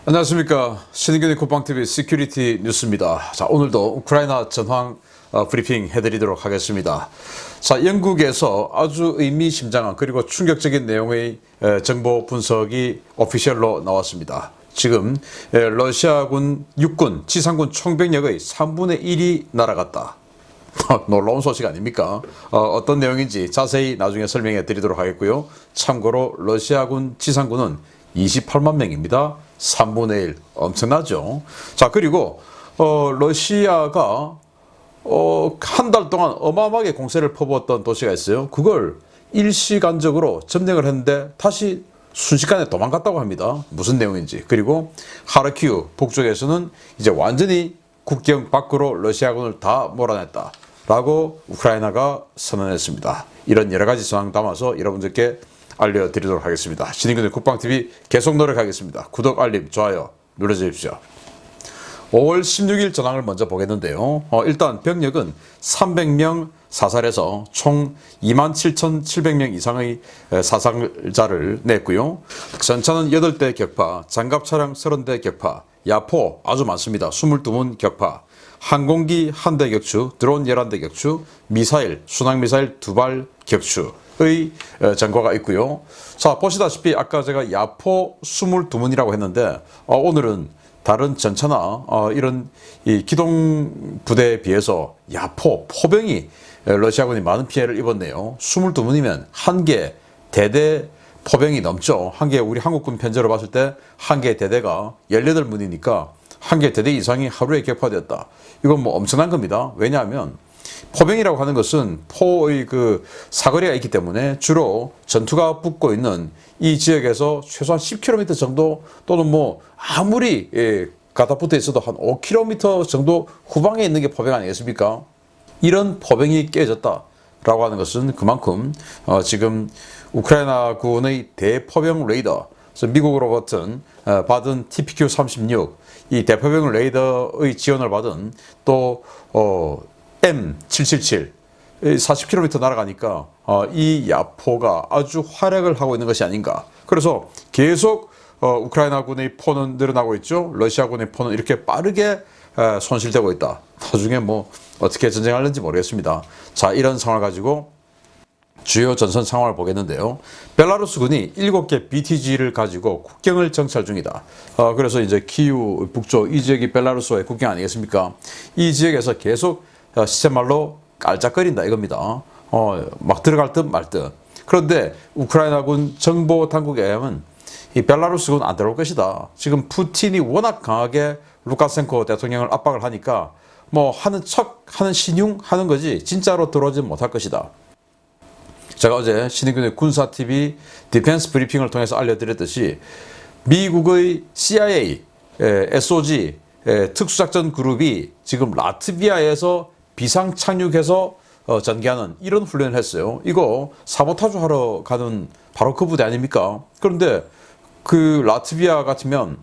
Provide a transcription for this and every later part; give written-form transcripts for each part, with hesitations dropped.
안녕하십니까. 신인균의 콧방TV 시큐리티 뉴스입니다. 자, 오늘도 우크라이나 전황 브리핑 해드리도록 하겠습니다. 자, 영국에서 아주 의미심장한 그리고 충격적인 내용의 정보 분석이 오피셜로 나왔습니다. 지금 러시아군 육군, 지상군 총병력의 3분의 1이 날아갔다. 놀라운 소식 아닙니까? 어떤 내용인지 자세히 나중에 설명해 드리도록 하겠고요. 참고로 러시아군 지상군은 28만 명입니다. 3분의 1 엄청나죠. 자, 그리고 러시아가 한 달 동안 어마어마하게 공세를 퍼부었던 도시가 있어요. 그걸 일시간적으로 점령을 했는데 다시 순식간에 도망갔다고 합니다. 무슨 내용인지. 그리고 하르키우 북쪽에서는 이제 완전히 국경 밖으로 러시아군을 다 몰아냈다 라고 우크라이나가 선언했습니다. 이런 여러 가지 상황 담아서 여러분들께 알려드리도록 하겠습니다. 신인균의 국방TV 계속 노력하겠습니다. 구독, 알림, 좋아요 눌러주십시오. 5월 16일 전황을 먼저 보겠는데요. 일단 병력은 300명 사살해서 총 27,700명 이상의 사상자를 냈고요. 전차는 8대 격파, 장갑차량 30대 격파, 야포 아주 많습니다. 22문 격파, 항공기 1대 격추, 드론 11대 격추, 미사일, 순항미사일 2발 격추의 전과가 있고요. 자, 보시다시피 아까 제가 야포 22문이라고 했는데 오늘은 다른 전차나 이런 이 기동 부대에 비해서 야포, 포병이 러시아군이 많은 피해를 입었네요. 22문이면 한 개 대대 포병이 넘죠. 한 개 우리 한국군 편제로 봤을 때 한 개 대대가 18문이니까 한 개 대대 이상이 하루에 격파되었다. 이건 뭐 엄청난 겁니다. 왜냐하면 포병이라고 하는 것은 포의 그 사거리가 있기 때문에 주로 전투가 붙고 있는 이 지역에서 최소한 10km 정도 또는 뭐 아무리 가다 붙어 있어도 한 5km 정도 후방에 있는 게 포병 아니겠습니까? 이런 포병이 깨졌다라고 하는 것은 그만큼 지금 우크라이나군의 대포병 레이더, 미국으로부터 받은 TPQ-36 이 대포병 레이더의 지원을 받은 또 M777 40km 날아가니까 이 야포가 아주 활약을 하고 있는 것이 아닌가. 그래서 계속 우크라이나군의 포는 늘어나고 있죠. 러시아군의 포는 이렇게 빠르게 손실되고 있다. 나중에 뭐 어떻게 전쟁하는지 모르겠습니다. 자, 이런 상황을 가지고 주요 전선 상황을 보겠는데요. 벨라루스군이 7개 BTG를 가지고 국경을 정찰 중이다. 그래서 이제 키우 북쪽 이 지역이 벨라루스와의 국경 아니겠습니까? 이 지역에서 계속 시체말로 깔짝거린다 이겁니다. 막 들어갈 듯 말 듯. 그런데 우크라이나군 정보 당국에 의하면 이 벨라루스군 안 들어올 것이다. 지금 푸틴이 워낙 강하게 루카센코 대통령을 압박을 하니까 뭐 하는 척, 하는 신용 하는 거지 진짜로 들어오지 못할 것이다. 제가 어제 신인균의 군사TV 디펜스 브리핑을 통해서 알려드렸듯이 미국의 CIA, SOG 특수작전 그룹이 지금 라트비아에서 비상 착륙해서 전개하는 이런 훈련을 했어요. 이거 사보타주 하러 가는 바로 그 부대 아닙니까? 그런데 그 라트비아 같으면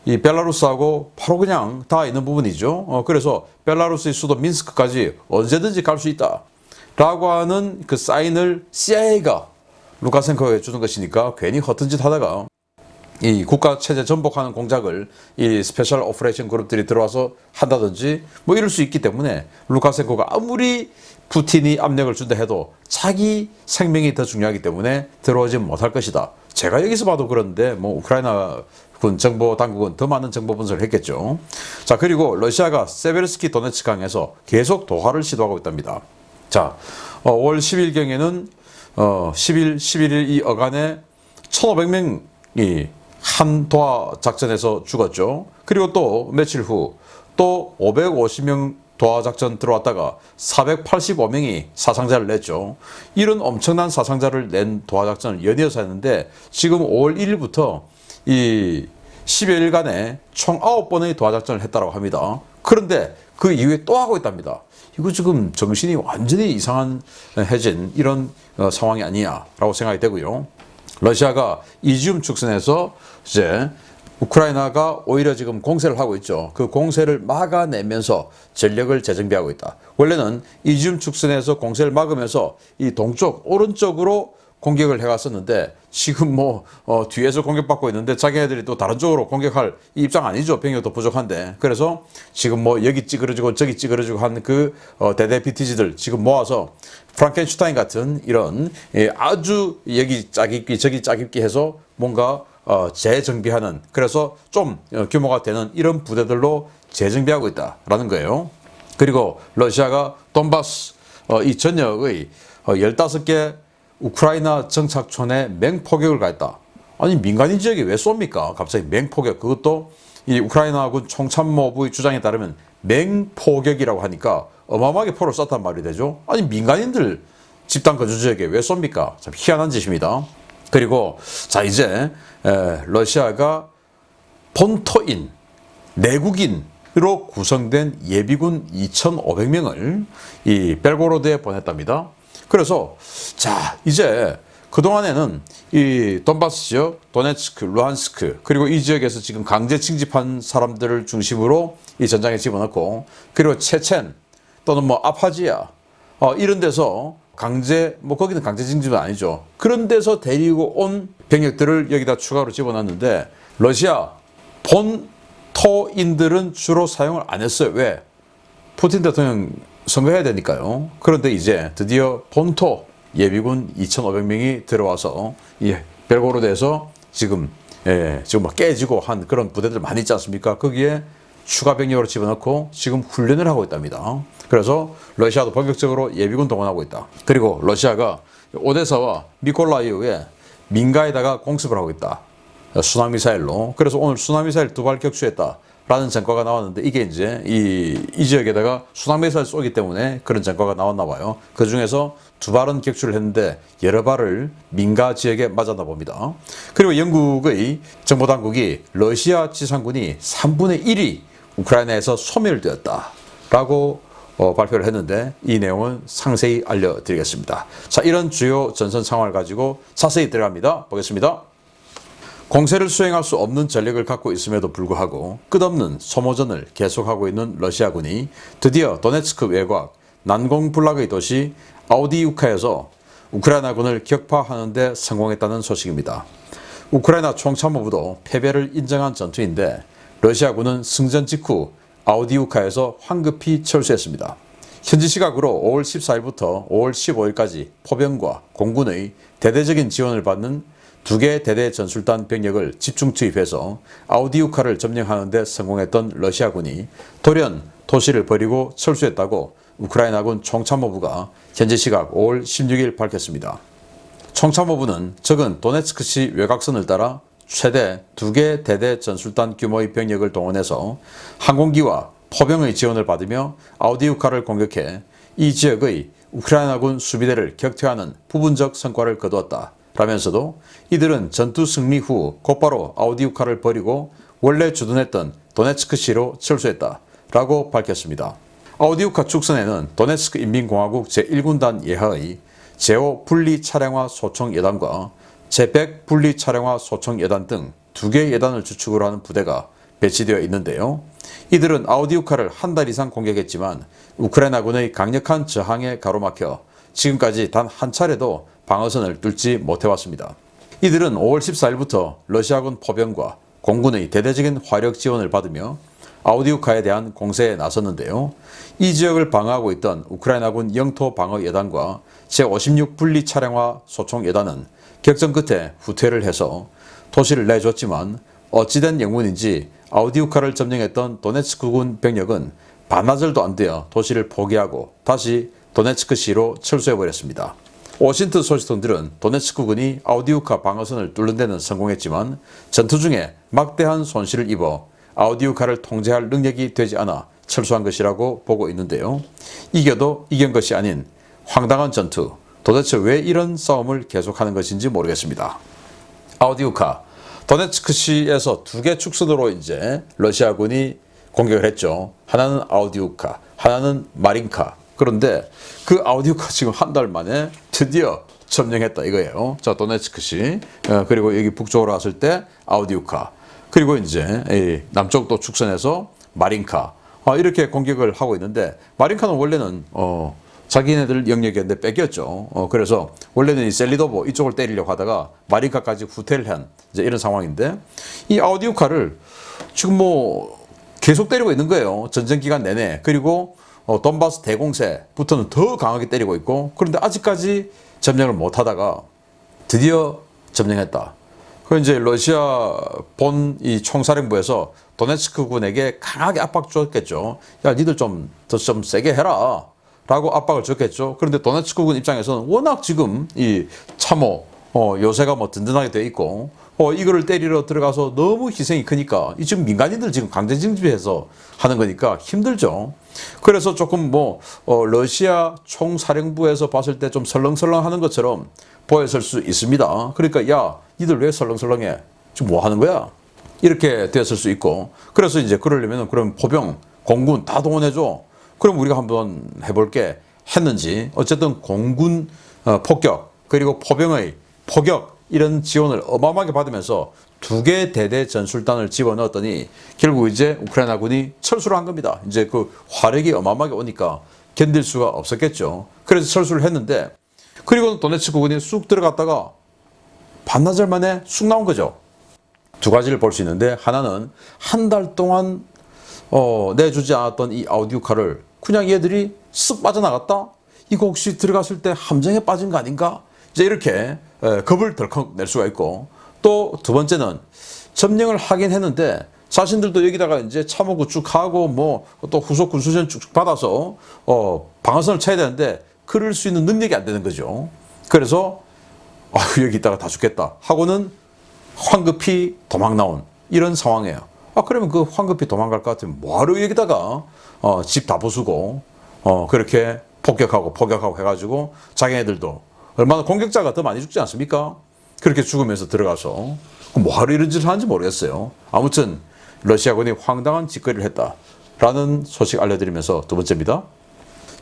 이 벨라루스하고 바로 그냥 다 있는 부분이죠. 그래서 벨라루스의 수도 민스크까지 언제든지 갈 수 있다 라고 하는 그 사인을 CIA가 루카센코에게 주는 것이니까 괜히 허튼 짓 하다가 이 국가 체제 전복하는 공작을 이 스페셜 오퍼레이션 그룹들이 들어와서 한다든지 뭐 이럴 수 있기 때문에 루카센코가 아무리 푸틴이 압력을 준다 해도 자기 생명이 더 중요하기 때문에 들어오지 못할 것이다. 제가 여기서 봐도 그런데 뭐 우크라이나 군 정보 당국은 더 많은 정보 분석을 했겠죠. 자, 그리고 러시아가 세베르스키 도네츠 강에서 계속 도하를 시도하고 있답니다. 자, 5월 10일경에는 10일, 11일 이 어간에 1,500명이 한 도하 작전에서 죽었죠. 그리고 또 며칠 후 또 550명 도하 작전 들어왔다가 485명이 사상자를 냈죠. 이런 엄청난 사상자를 낸 도하 작전을 연이어서 했는데 지금 5월 1일부터 이 10여일간에 총 9번의 도하 작전을 했다고 합니다. 그런데 그 이후에 또 하고 있답니다. 이거 지금 정신이 완전히 이상해진 이런 상황이 아니냐라고 생각이 되고요. 러시아가 이지움 축선에서 이제 우크라이나가 오히려 지금 공세를 하고 있죠. 그 공세를 막아내면서 전력을 재정비하고 있다. 원래는 이지움 축선에서 공세를 막으면서 이 동쪽 오른쪽으로 공격을 해갔었는데 지금 뭐 뒤에서 공격받고 있는데 자기네들이 또 다른 쪽으로 공격할 이 입장 아니죠. 병력도 부족한데. 그래서 지금 뭐 여기 찌그러지고 저기 찌그러지고 한 그 대대 BTG들 지금 모아서 프랑켄슈타인 같은 이런 아주 여기 짜깁기 저기 짜깁기 해서 뭔가 재정비하는, 그래서 좀 규모가 되는 이런 부대들로 재정비하고 있다라는 거예요. 그리고 러시아가 돈바스 이 전역의 15개 우크라이나 정착촌에 맹포격을 가했다. 아니 민간인 지역에 왜 쏩니까? 갑자기 맹포격. 그것도 이 우크라이나군 총참모부의 주장에 따르면 맹포격이라고 하니까 어마어마하게 포를 쐈단 말이 되죠. 아니 민간인들 집단 거주 지역에 왜 쏩니까? 참 희한한 짓입니다. 그리고 자 이제 러시아가 본토인 내국인으로 구성된 예비군 2,500명을 이 벨고로드에 보냈답니다. 그래서 자 이제 그동안에는 이 돈바스 지역, 도네츠크, 루한스크 그리고 이 지역에서 지금 강제 징집한 사람들을 중심으로 이 전장에 집어넣고, 그리고 체첸 또는 뭐 아파지아 이런 데서 강제, 뭐 거기는 강제 징집은 아니죠. 그런 데서 데리고 온 병력들을 여기다 추가로 집어넣었는데 러시아 본토인들은 주로 사용을 안 했어요. 왜? 푸틴 대통령 선거해야 되니까요. 그런데 이제 드디어 본토 예비군 2,500명이 들어와서 벨고로드에서 지금 막 깨지고 한 그런 부대들 많이 있지 않습니까? 거기에 추가 병력으로 집어넣고 지금 훈련을 하고 있답니다. 그래서 러시아도 본격적으로 예비군 동원하고 있다. 그리고 러시아가 오데사와 미콜라이오에 민가에다가 공습을 하고 있다. 순항미사일로. 그래서 오늘 순항미사일 2발 격추했다라는 전과가 나왔는데 이게 이제 이 지역에다가 순항미사일 쏘기 때문에 그런 전과가 나왔나 봐요. 그 중에서 2발은 격추를 했는데 여러 발을 민가 지역에 맞았나 봅니다. 그리고 영국의 정보당국이 러시아 지상군이 3분의 1이 우크라이나에서 소멸되었다라고 발표를 했는데 이 내용은 상세히 알려드리겠습니다. 자, 이런 주요 전선 상황을 가지고 자세히 들어갑니다. 보겠습니다. 공세를 수행할 수 없는 전력을 갖고 있음에도 불구하고 끝없는 소모전을 계속하고 있는 러시아군이 드디어 도네츠크 외곽 난공불락의 도시 아우디우카에서 우크라이나군을 격파하는 데 성공했다는 소식입니다. 우크라이나 총참모부도 패배를 인정한 전투인데 러시아군은 승전 직후 아우디우카에서 황급히 철수했습니다. 현지 시각으로 5월 14일부터 5월 15일까지 포병과 공군의 대대적인 지원을 받는 2개 대대 전술단 병력을 집중 투입해서 아우디우카를 점령하는 데 성공했던 러시아군이 돌연 도시를 버리고 철수했다고 우크라이나군 총참모부가 현지 시각 5월 16일 밝혔습니다. 총참모부는 적은 도네츠크시 외곽선을 따라 최대 2개 대대 전술단 규모의 병력을 동원해서 항공기와 포병의 지원을 받으며 아우디우카를 공격해 이 지역의 우크라이나군 수비대를 격퇴하는 부분적 성과를 거두었다 라면서도 이들은 전투 승리 후 곧바로 아우디우카를 버리고 원래 주둔했던 도네츠크시로 철수했다 라고 밝혔습니다. 아우디우카 축선에는 도네츠크 인민공화국 제1군단 예하의 제5 분리 차량화 소총 예단과 제100 분리 차량화 소총 예단 등 2개 예단을 주축으로 하는 부대가 배치되어 있는데요. 이들은 아우디우카를 한 달 이상 공격했지만 우크라이나군의 강력한 저항에 가로막혀 지금까지 단 한 차례도 방어선을 뚫지 못해왔습니다. 이들은 5월 14일부터 러시아군 포병과 공군의 대대적인 화력 지원을 받으며 아우디우카에 대한 공세에 나섰는데요. 이 지역을 방어하고 있던 우크라이나군 영토 방어 예단과 제56 분리 차량화 소총 예단은 격전 끝에 후퇴를 해서 도시를 내줬지만 어찌된 영문인지 아우디우카를 점령했던 도네츠크군 병력은 반나절도 안 되어 도시를 포기하고 다시 도네츠크시로 철수해버렸습니다. 워싱턴 소식통들은 도네츠크군이 아우디우카 방어선을 뚫는 데는 성공했지만 전투 중에 막대한 손실을 입어 아우디우카를 통제할 능력이 되지 않아 철수한 것이라고 보고 있는데요. 이겨도 이긴 것이 아닌 황당한 전투, 도대체 왜 이런 싸움을 계속하는 것인지 모르겠습니다. 아우디우카, 도네츠크시에서 2개 축선으로 이제 러시아군이 공격을 했죠. 하나는 아우디우카, 하나는 마린카. 그런데 그 아우디우카 지금 한 달 만에 드디어 점령했다 이거예요. 자, 도네츠크시, 그리고 여기 북쪽으로 왔을 때 아우디우카, 그리고 이제 남쪽 또 축선에서 마린카, 이렇게 공격을 하고 있는데 마린카는 원래는 자기네들 영역이었는데 뺏겼죠. 그래서 원래는 이 셀리도보 이쪽을 때리려고 하다가 마린카까지 후퇴를 한 이제 이런 상황인데, 이 아우디우카를 지금 뭐 계속 때리고 있는 거예요. 전쟁 기간 내내. 그리고 돈바스 대공세부터는 더 강하게 때리고 있고, 그런데 아직까지 점령을 못 하다가 드디어 점령했다. 그 이제 러시아 본 이 총사령부에서 도네츠크 군에게 강하게 압박 줬겠죠. 야, 니들 좀 세게 해라 라고 압박을 줬겠죠. 그런데 도네츠크 군 입장에서는 워낙 지금 이 참호 요새가 뭐 든든하게 돼 있고, 이거를 때리러 들어가서 너무 희생이 크니까, 이 지금 민간인들 지금 강제 징집해서 하는 거니까 힘들죠. 그래서 조금 뭐 러시아 총사령부에서 봤을 때 좀 설렁설렁 하는 것처럼 보였을 수 있습니다. 그러니까 야, 니들 왜 설렁설렁해? 지금 뭐 하는 거야? 이렇게 되었을 수 있고, 그래서 이제 그러려면 그럼 포병, 공군 다 동원해줘. 그럼 우리가 한번 해볼게 했는지, 어쨌든 공군 폭격 그리고 포병의 포격 이런 지원을 어마어마하게 받으면서 두 개 대대 전술단을 집어넣었더니 결국 이제 우크라이나군이 철수를 한 겁니다. 이제 그 화력이 어마어마하게 오니까 견딜 수가 없었겠죠. 그래서 철수를 했는데, 그리고 도네츠크 군이 쑥 들어갔다가 반나절 만에 쑥 나온 거죠. 두 가지를 볼 수 있는데, 하나는 한 달 동안 내주지 않았던 이 아우디우카를 그냥 얘들이 쓱 빠져나갔다? 이거 혹시 들어갔을 때 함정에 빠진 거 아닌가? 이제 이렇게 겁을 덜컥 낼 수가 있고, 또 두 번째는 점령을 하긴 했는데 자신들도 여기다가 이제 참호 구축하고 뭐 또 후속 군수전 쭉 받아서 방어선을 쳐야 되는데 그럴 수 있는 능력이 안 되는 거죠. 그래서 여기 있다가 다 죽겠다 하고는 황급히 도망 나온 이런 상황이에요. 그러면 그 황급히 도망갈 것 같으면 뭐하러 여기다가 집 다 부수고 그렇게 폭격하고 해가지고 자기네들도 얼마나 공격자가 더 많이 죽지 않습니까? 그렇게 죽으면서 들어가서 뭐하러 이런 짓을 하는지 모르겠어요. 아무튼 러시아군이 황당한 짓거리를 했다라는 소식 알려드리면서 두 번째입니다.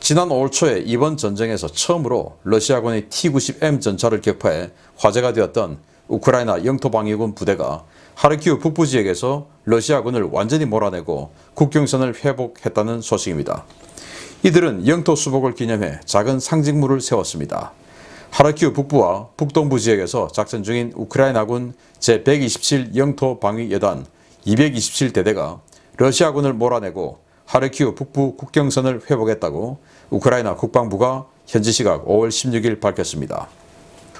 지난 5월 초에 이번 전쟁에서 처음으로 러시아군의 T-90M 전차를 격파해 화제가 되었던 우크라이나 영토방위군 부대가 하르키우 북부 지역에서 러시아군을 완전히 몰아내고 국경선을 회복했다는 소식입니다. 이들은 영토 수복을 기념해 작은 상징물을 세웠습니다. 하르키우 북부와 북동부 지역에서 작전 중인 우크라이나군 제127 영토방위여단 227대대가 러시아군을 몰아내고 하르키우 북부 국경선을 회복했다고 우크라이나 국방부가 현지 시각 5월 16일 밝혔습니다.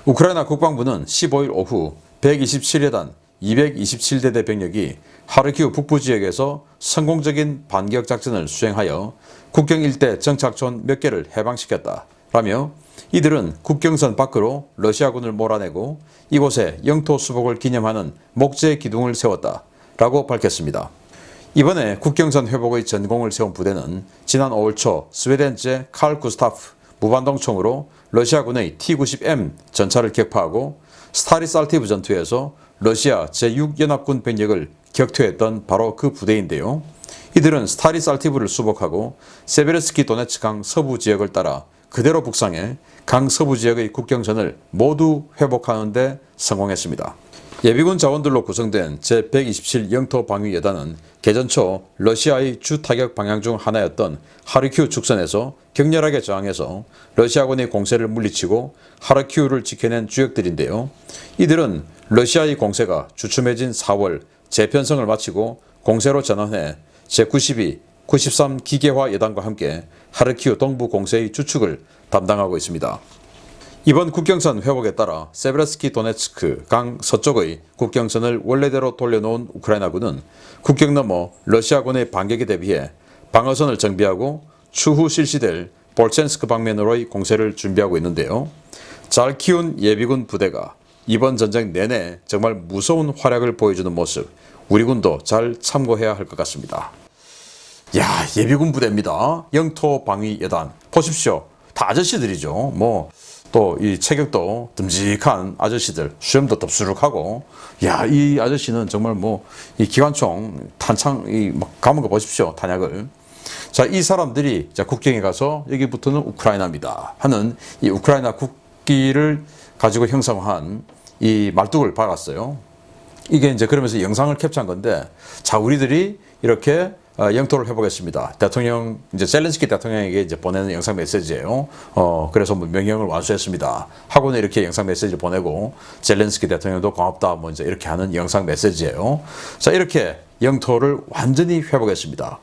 우크라이나 국방부는 15일 오후 127여단 227대대 병력이 하르키우 북부 지역에서 성공적인 반격 작전을 수행하여 국경 일대 정착촌 몇 개를 해방시켰다라며, 이들은 국경선 밖으로 러시아군을 몰아내고 이곳에 영토 수복을 기념하는 목재 기둥을 세웠다라고 밝혔습니다. 이번에 국경선 회복의 전공을 세운 부대는 지난 5월 초 스웨덴제 칼 구스타프 무반동총으로 러시아군의 T-90M 전차를 격파하고 스타리살티브 전투에서 러시아 제6연합군 병력을 격퇴했던 바로 그 부대인데요. 이들은 스타리살티브를 수복하고 세베르스키 도네츠 강 서부 지역을 따라 그대로 북상해 강 서부 지역의 국경선을 모두 회복하는 데 성공했습니다. 예비군 자원들로 구성된 제127 영토방위여단은 개전 초 러시아의 주 타격 방향 중 하나였던 하르키우 축선에서 격렬하게 저항해서 러시아군의 공세를 물리치고 하르키우를 지켜낸 주역들인데요. 이들은 러시아의 공세가 주춤해진 4월 재편성을 마치고 공세로 전환해 제92, 93 기계화 여단과 함께 하르키우 동부 공세의 주축을 담당하고 있습니다. 이번 국경선 회복에 따라 세베르스키 도네츠크 강 서쪽의 국경선을 원래대로 돌려놓은 우크라이나군은 국경 너머 러시아군의 반격에 대비해 방어선을 정비하고 추후 실시될 볼첸스크 방면으로의 공세를 준비하고 있는데요. 잘 키운 예비군 부대가 이번 전쟁 내내 정말 무서운 활약을 보여주는 모습, 우리 군도 잘 참고해야 할 것 같습니다. 야, 예비군 부대입니다. 영토방위여단. 보십시오. 다 아저씨들이죠. 또 이 체격도 듬직한 아저씨들, 수염도 덥수룩하고, 야, 이 아저씨는 정말 이 기관총 탄창 감은 거 보십시오. 탄약을. 자, 이 사람들이 국경에 가서 여기부터는 우크라이나입니다 하는 이 우크라이나 국기를 가지고 형성한 이 말뚝을 박았어요. 이게 이제 그러면서 영상을 캡처한 건데, 자, 우리들이 이렇게 영토를 회복했습니다. 대통령 이제 젤렌스키 대통령에게 이제 보내는 영상 메시지예요. 그래서 뭐 명령을 완수했습니다. 하고는 이렇게 영상 메시지를 보내고 젤렌스키 대통령도 고맙다 뭐 이제 이렇게 하는 영상 메시지예요. 자, 이렇게 영토를 완전히 회복했습니다.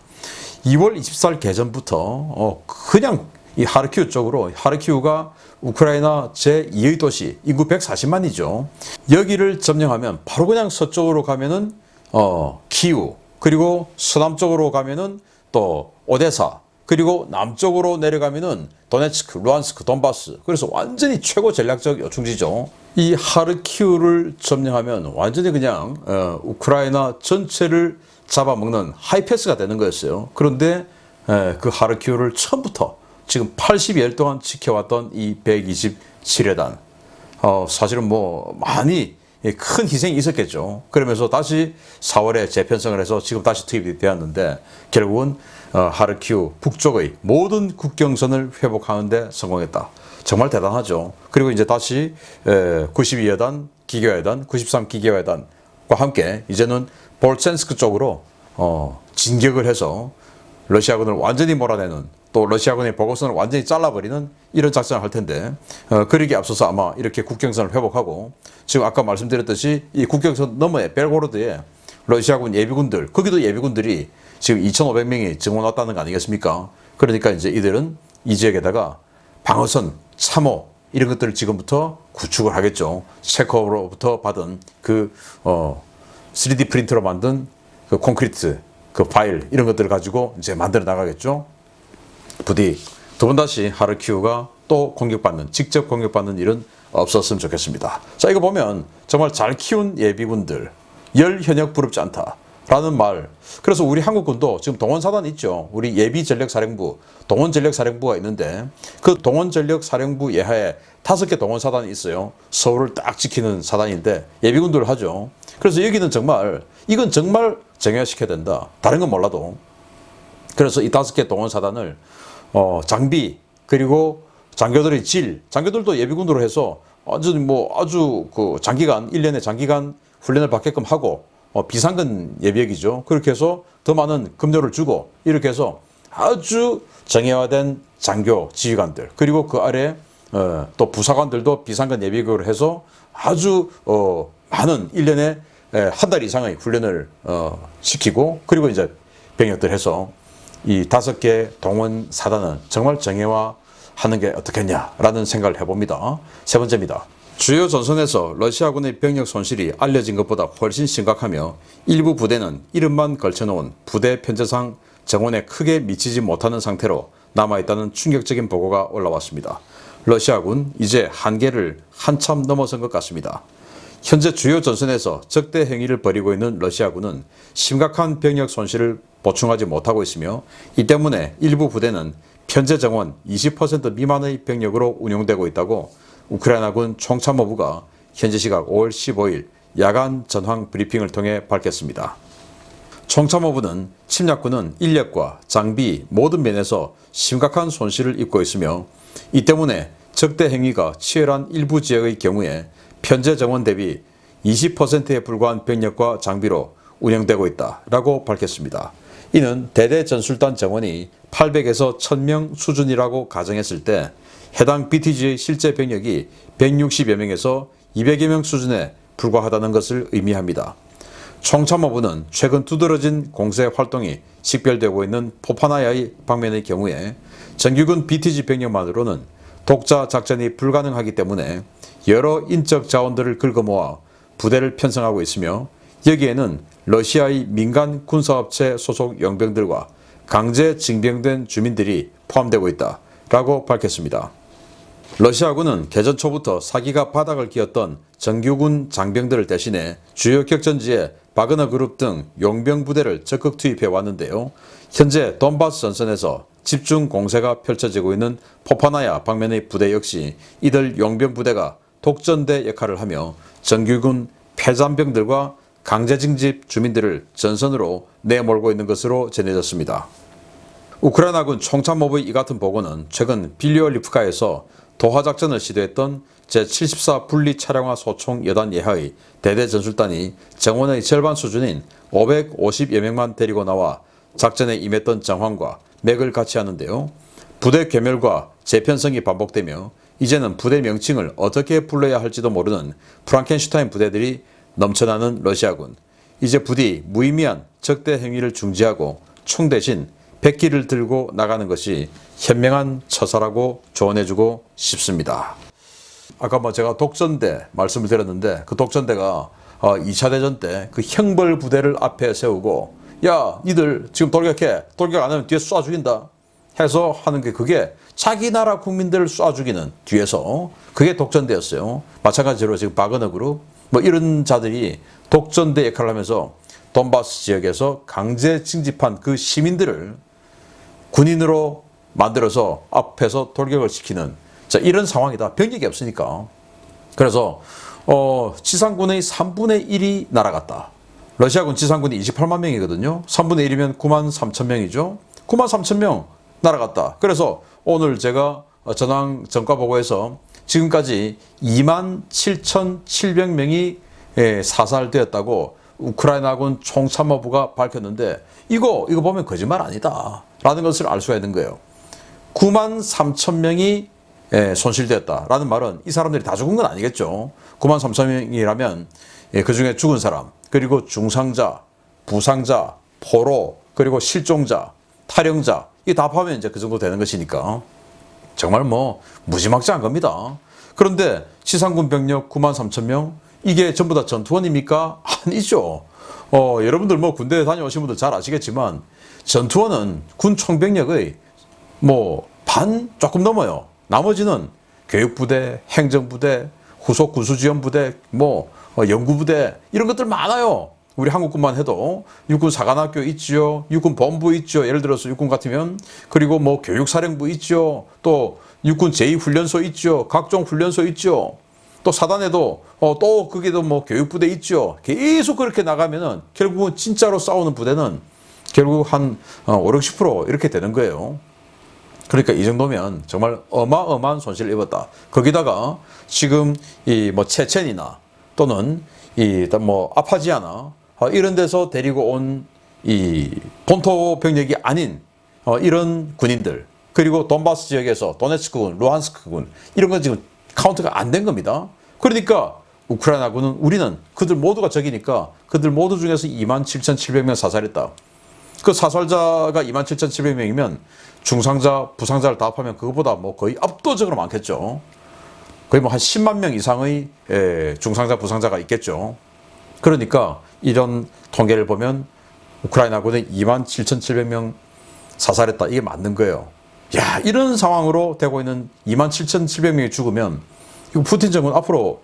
2월 24일 개전부터 그냥 이 하르키우 쪽으로, 하르키우가 우크라이나 제2의 도시, 인구 140만이죠. 여기를 점령하면 바로 그냥 서쪽으로 가면은 키우, 그리고 서남쪽으로 가면은 또 오데사, 그리고 남쪽으로 내려가면은 도네츠크, 루안스크, 돈바스. 그래서 완전히 최고 전략적 요충지죠. 이 하르키우를 점령하면 완전히 그냥 우크라이나 전체를 잡아먹는 하이패스가 되는 거였어요. 그런데 그 하르키우를 처음부터 지금 80여일 동안 지켜왔던 이 127회단, 사실은 뭐 많이 큰 희생이 있었겠죠. 그러면서 다시 4월에 재편성을 해서 지금 다시 투입이 되었는데 결국은 하르키우 북쪽의 모든 국경선을 회복하는 데 성공했다. 정말 대단하죠. 그리고 이제 다시 92여단 기계화단, 93 기계화단과 함께 이제는 볼첸스크 쪽으로 진격을 해서 러시아군을 완전히 몰아내는, 또 러시아군의 보고선을 완전히 잘라버리는 이런 작전을 할 텐데, 그러기에 앞서서 아마 이렇게 국경선을 회복하고, 지금 아까 말씀드렸듯이 이 국경선 너머에 벨고로드에 러시아군 예비군들, 거기도 예비군들이 지금 2,500명이 증원 왔다는 거 아니겠습니까? 그러니까 이제 이들은 이 지역에다가 방어선, 참호 이런 것들을 지금부터 구축을 하겠죠. 체코로부터 받은 그 3D 프린터로 만든 그 콘크리트, 그 파일 이런 것들을 가지고 이제 만들어 나가겠죠. 부디 두 번 다시 하르키우가 또 공격받는, 직접 공격받는 일은 없었으면 좋겠습니다. 자, 이거 보면 정말 잘 키운 예비군들, 열 현역 부럽지 않다 라는 말. 그래서 우리 한국군도 지금 동원사단 있죠. 우리 예비전력사령부, 동원전력사령부가 있는데 그 동원전력사령부 예하에 5개 동원사단이 있어요. 서울을 딱 지키는 사단인데 예비군들을 하죠. 그래서 여기는 정말, 이건 정말 정예화시켜야 된다. 다른 건 몰라도. 그래서 이 5개 동원사단을 장비, 그리고 장교들의 질, 장교들도 예비군으로 해서 아주 그 장기간, 1년에 장기간 훈련을 받게끔 하고, 비상근 예비역이죠. 그렇게 해서 더 많은 급료를 주고, 이렇게 해서 아주 정예화된 장교 지휘관들, 그리고 그 아래 또 부사관들도 비상근 예비역으로 해서 아주 많은 1년에 한 달 이상의 훈련을 시키고, 그리고 이제 병력들 해서 이 5개 동원 사단은 정말 정예화하는 게 어떻겠냐라는 생각을 해봅니다. 세 번째입니다. 주요 전선에서 러시아군의 병력 손실이 알려진 것보다 훨씬 심각하며 일부 부대는 이름만 걸쳐놓은 부대 편제상 정원에 크게 미치지 못하는 상태로 남아있다는 충격적인 보고가 올라왔습니다. 러시아군 이제 한계를 한참 넘어선 것 같습니다. 현재 주요 전선에서 적대 행위를 벌이고 있는 러시아군은 심각한 병력 손실을 보충하지 못하고 있으며, 이 때문에 일부 부대는 편제 정원 20% 미만의 병력으로 운용되고 있다고 우크라이나군 총참모부가 현지 시각 5월 15일 야간 전황 브리핑을 통해 밝혔습니다. 총참모부는 침략군은 인력과 장비 모든 면에서 심각한 손실을 입고 있으며, 이 때문에 적대 행위가 치열한 일부 지역의 경우에 편제 정원 대비 20%에 불과한 병력과 장비로 운영되고 있다라고 밝혔습니다. 이는 대대전술단 정원이 800에서 1000명 수준이라고 가정했을 때 해당 BTG의 실제 병력이 160여 명에서 200여 명 수준에 불과하다는 것을 의미합니다. 총참모부는 최근 두드러진 공세 활동이 식별되고 있는 포파나야의 방면의 경우에 정규군 BTG 병력만으로는 독자 작전이 불가능하기 때문에 여러 인적 자원들을 긁어모아 부대를 편성하고 있으며, 여기에는 러시아의 민간 군사업체 소속 용병들과 강제 징병된 주민들이 포함되고 있다라고 밝혔습니다. 러시아군은 개전 초부터 사기가 바닥을 기었던 정규군 장병들을 대신해 주요 격전지에 바그너 그룹 등 용병 부대를 적극 투입해 왔는데요. 현재 돈바스 전선에서 집중 공세가 펼쳐지고 있는 포파나야 방면의 부대 역시 이들 용병 부대가 독전대 역할을 하며 정규군 폐잔병들과 강제징집 주민들을 전선으로 내몰고 있는 것으로 전해졌습니다. 우크라이나군 총참모부의 이 같은 보고는 최근 빌리오리프카에서 도하작전을 시도했던 제74 분리차량화 소총 여단 예하의 대대전술단이 정원의 절반 수준인 550여 명만 데리고 나와 작전에 임했던 정황과 맥을 같이 하는데요. 부대 괴멸과 재편성이 반복되며 이제는 부대 명칭을 어떻게 불러야 할지도 모르는 프랑켄슈타인 부대들이 넘쳐나는 러시아군. 이제 부디 무의미한 적대 행위를 중지하고 총 대신 백기를 들고 나가는 것이 현명한 처사라고 조언해주고 싶습니다. 아까 제가 독전대 말씀을 드렸는데 그 독전대가 2차 대전 때 그 형벌 부대를 앞에 세우고 야 니들 지금 돌격해, 돌격 안 하면 뒤에 쏴 죽인다 해서 하는 게 그게 자기 나라 국민들을 쏴 죽이는 뒤에서 그게 독전대였어요. 마찬가지로 지금 바그너 그룹 이런 자들이 독전대 역할을 하면서 돈바스 지역에서 강제 징집한 그 시민들을 군인으로 만들어서 앞에서 돌격을 시키는 이런 상황이다. 병력이 없으니까. 그래서 지상군의 3분의 1이 날아갔다. 러시아군 지상군이 28만 명이거든요. 3분의 1이면 9만 3천 명이죠. 9만 3천 명 날아갔다. 그래서 오늘 제가 전황 전과 보고에서 지금까지 2만 7,700명이 사살되었다고 우크라이나군 총참모부가 밝혔는데 이거 보면 거짓말 아니다 라는 것을 알 수가 있는 거예요. 9만 3천 명이 손실되었다라는 말은 이 사람들이 다 죽은 건 아니겠죠. 9만 3천 명이라면 그 중에 죽은 사람, 그리고 중상자, 부상자, 포로, 그리고 실종자, 탈영자 이게 다 포함하면 이제 그 정도 되는 것이니까 정말 무지막지한 겁니다. 그런데 지상군 병력 9만 3천 명 이게 전부 다 전투원입니까? 아니죠. 여러분들 군대 다녀오신 분들 잘 아시겠지만 전투원은 군 총병력의 반 조금 넘어요. 나머지는 교육부대, 행정부대, 후속 군수지원부대, 연구부대 이런 것들 많아요. 우리 한국군만 해도 육군 사관학교 있죠. 육군 본부 있죠. 예를 들어서 육군 같으면 그리고 교육사령부 있죠. 또 육군 제2훈련소 있죠. 각종 훈련소 있죠. 또 사단에도 또 그게도 교육부대 있죠. 계속 그렇게 나가면은 결국은 진짜로 싸우는 부대는 결국 한 5, 60% 이렇게 되는 거예요. 그러니까 이 정도면 정말 어마어마한 손실을 입었다. 거기다가 지금 이 체첸이나 또는 이 아파지아나 이런 데서 데리고 온 이 본토 병력이 아닌 이런 군인들 그리고 돈바스 지역에서 도네츠크군, 루한스크군 이런 건 지금 카운트가 안 된 겁니다. 그러니까 우크라이나군은 우리는 그들 모두가 적이니까 그들 모두 중에서 27,700명 사살했다. 그 사살자가 27,700명이면 중상자, 부상자를 다 합하면 그것보다 거의 압도적으로 많겠죠. 거의 한 10만 명 이상의 중상자, 부상자가 있겠죠. 그러니까 이런 통계를 보면 우크라이나군은 27,700명 사살했다. 이게 맞는 거예요. 야, 이런 상황으로 되고 있는 27,700명이 죽으면 이거 푸틴 정부는 앞으로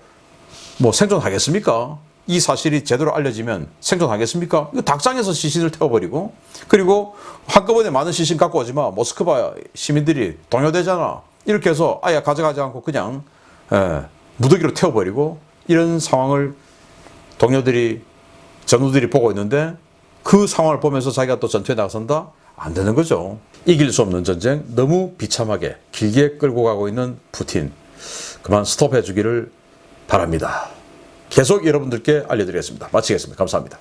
생존하겠습니까? 이 사실이 제대로 알려지면 생존하겠습니까? 이거 닭장에서 시신을 태워버리고 그리고 한꺼번에 많은 시신 갖고 오지 마. 모스크바 시민들이 동요되잖아. 이렇게 해서 아예 가져가지 않고 그냥 무더기로 태워버리고 이런 상황을 동료들이 전우들이 보고 있는데 그 상황을 보면서 자기가 또 전투에 나선다? 안 되는 거죠. 이길 수 없는 전쟁 너무 비참하게 길게 끌고 가고 있는 푸틴 그만 스톱해 주기를 바랍니다. 계속 여러분들께 알려드리겠습니다. 마치겠습니다. 감사합니다.